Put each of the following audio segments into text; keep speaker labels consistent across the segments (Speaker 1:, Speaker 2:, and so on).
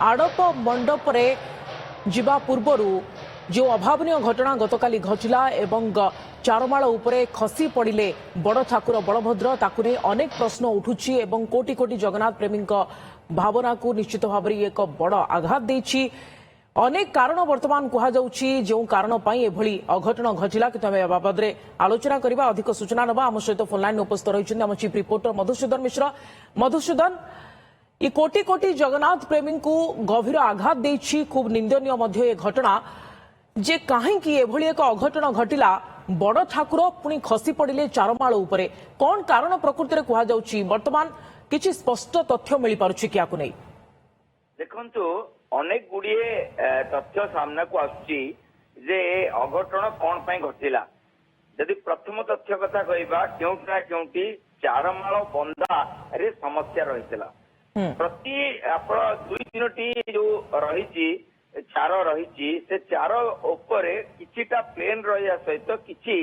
Speaker 1: आड़प मंडपरे जिबा पूर्वरु जो अभावनीय घटना गतकाली घटिला एवं चारमाळ उपरे खसी पड़िले बड़ ठाकुर बलभद्र ताकु नै अनेक प्रश्न उठुछि एवं कोटी कोटी जगन्नाथ प्रेमी भावना को निश्चित भाव में एक बड़ आघात देछि। अनेक कारण वर्तमान कहुछि जो कारण एभली अघटन घटिला कि आम बाबद आलोचना करबा अधिक सूचना नबा आम सहित फोन लाइन उपस्थित रही आम चीफ रिपोर्टर मधुसूदन मिश्र। मधुसूदन, ये कोटी कोटी जगन्नाथ प्रेमी को गभीर आघात देछि, खूब निंदनीय मध्य ये घटना जे कहीं एभली एक अघटन घटिला बड़ ठाकुर पुणी खसी पड़िले चारमाळ उपरे कौन कारण प्रकृति में कहुछि वर्तमान किछि स्पष्ट तथ्य मिल पारुछि क्या को नहीं?
Speaker 2: देखंतु अनेक गुड़िए तथ्य सामना को आसुची जे अघटन कौन पाई घटिला। यदि प्रथम तथ्य कथा कहबा केउटी ना केउटी चारमाळ बंधा रे समस्या रहितला। प्रति आपण दुई तीनटी जो रहिची चार रहिची से चार ऊपर किछिटा प्लेन रहिया सहित किछि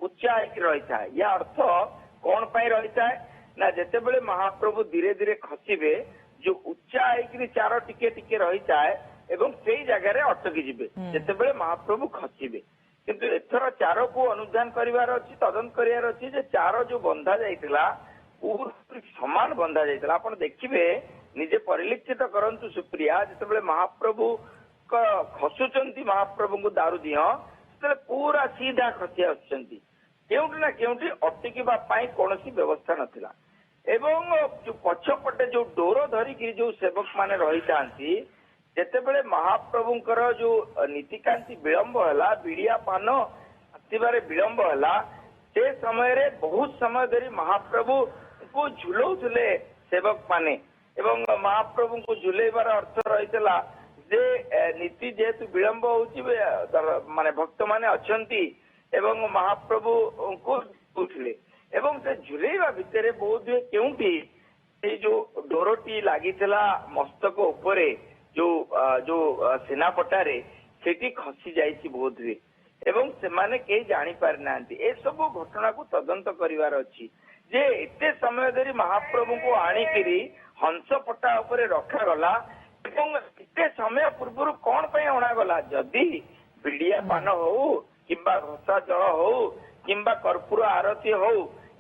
Speaker 2: उच्चा रही था। या अर्थ कौन पाई रही था ना जेतेबेले महाप्रभु धीरे धीरे खसिबे जो उच्चा आईकरी चार टिके टिके रही थाए एवं सेई जगह रे अटकी जिबे जेतेबेले महाप्रभु खसिबे। किंतु एथर चार को अनुधान करिवार अछि, तदंत करिवार अछि जे चार जो बंधा जाइतिला पूरी समान बंधा जाइतिला। आपण देखिबे निजे परिलक्षित करंतु सुप्रिया जेतेबेले महाप्रभु खसुचंती महाप्रभु को दारू दिह से पूरा सीधा खसी आसुचंती केउटी ना केउटी अटकिबा पाई कोनोसी व्यवस्था नथिला। एवं जो पछपटे जो डोर धरिकी जो सेवक माने रही थांती जेतेबेले महाप्रभुंकर जो नीतिकांति विलंब होला बिड़िया पान आसबारे विलंब होला से समय रे बहुत समय धरी महाप्रभु को झुलौथले सेवक माने एवं महाप्रभु को झुलेबार अर्थ रहितला जे नीति जेहेतु विलंब होउची माने भक्त माने अछंती एवं महाप्रभु को उठले एवं से झुलेवा भितरे बहुत केउटी जो डोरटी लागितला मस्तक उपरे जो जो सेनापटारे सेठी खसी जाइछि बहुत हुए एवं से माने केही जानि पार नांती। ए सब घटना को तदंत करिवार अछि जे एते समय धरी महाप्रभु को आनिकरी हंसपटा उपरे रखा गला एवं एते समय पूर्व कौन पाई अणा गला। जदि बिड़िया पान हो किंबा घसा जल हो किंबा कर्पूर आरती हो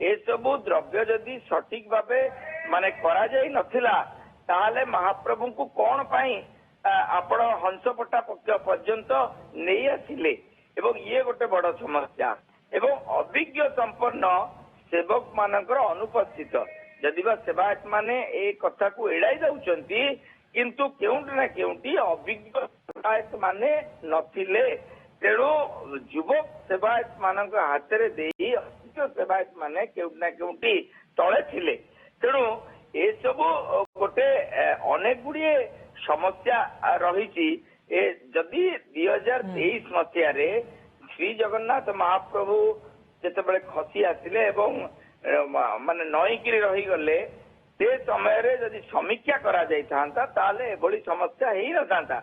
Speaker 2: ए सबु द्रव्य जदि सठिक भावे माने करा जाई नथिला ताहाले महाप्रभु को कौन पाई आपण हंसपटा पर्यंत नहीं आसिले एवं ये गोटे बड़ समस्या एवं अभिज्ञ संपन्न सेवक मानकर अनुपस्थित जदि बा सेवायत माने ए कथा को एड़ाई जाउचंती किंतु केउंटी ना केउंटी अभिज्ञ सेवायत माने नथिले तेणु युवक सेवायत मानक हाथ रे देई अभिज्ञ सेवायत माने केउंटी ना केउंटी तळे थिले। तेणु ए सब गोटे अनेक गुड़िए समस्या रही जदि 2023 मसीह श्री जगन्नाथ महाप्रभु जेतेबेले खसी आसिले एवं माने नईकरी रही गले से समय रे जदि समीक्षा करा जाई थांता ताले एभली समस्या हेई न थांता।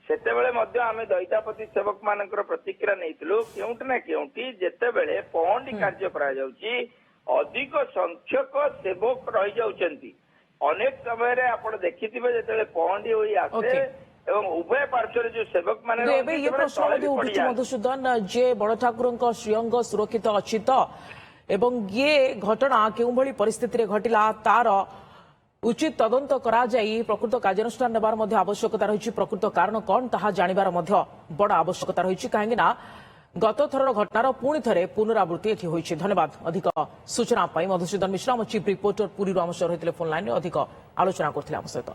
Speaker 2: सेतेबेले मध्य आमे दैतापति सेवक मानकर प्रतिक्रिया नेइतलु केउंटी ना केउंटी जेतेबेले पहंडी कार्य करा जाउची अधिक संख्यक सेवक रही जाउचंती। अनेक समय रे आपण देखिथिबे जेतेबेले पहंडी होई आसे एवं उभय पार्श्व जो सेवक माने
Speaker 1: ये प्रश्न उठुछि मधुसूदन जे बड़ ठाकुरଙ୍କ श्रीअंग सुरक्षित अछि त एवं ये घटना केउ भली परिस्थिति रे घटिला तार उचित तदंत करा जाई प्रकृत कार्यानुष्ठान नेबार मध्ये आवश्यकता रही। प्रकृत कारण कौन ताहा जानिबार मध्ये बड़ आवश्यकता रही काहेकि ना गत थरर घटनार पुणी थे पुनरावृत्ति एथि होइछि। धन्यवाद अधिक सूचना पाई मधुसूदन मिश्र आम चीफ रिपोर्टर पुरी आम सहित फोन लाइन अधिक आलोचना करथिले आम सहित।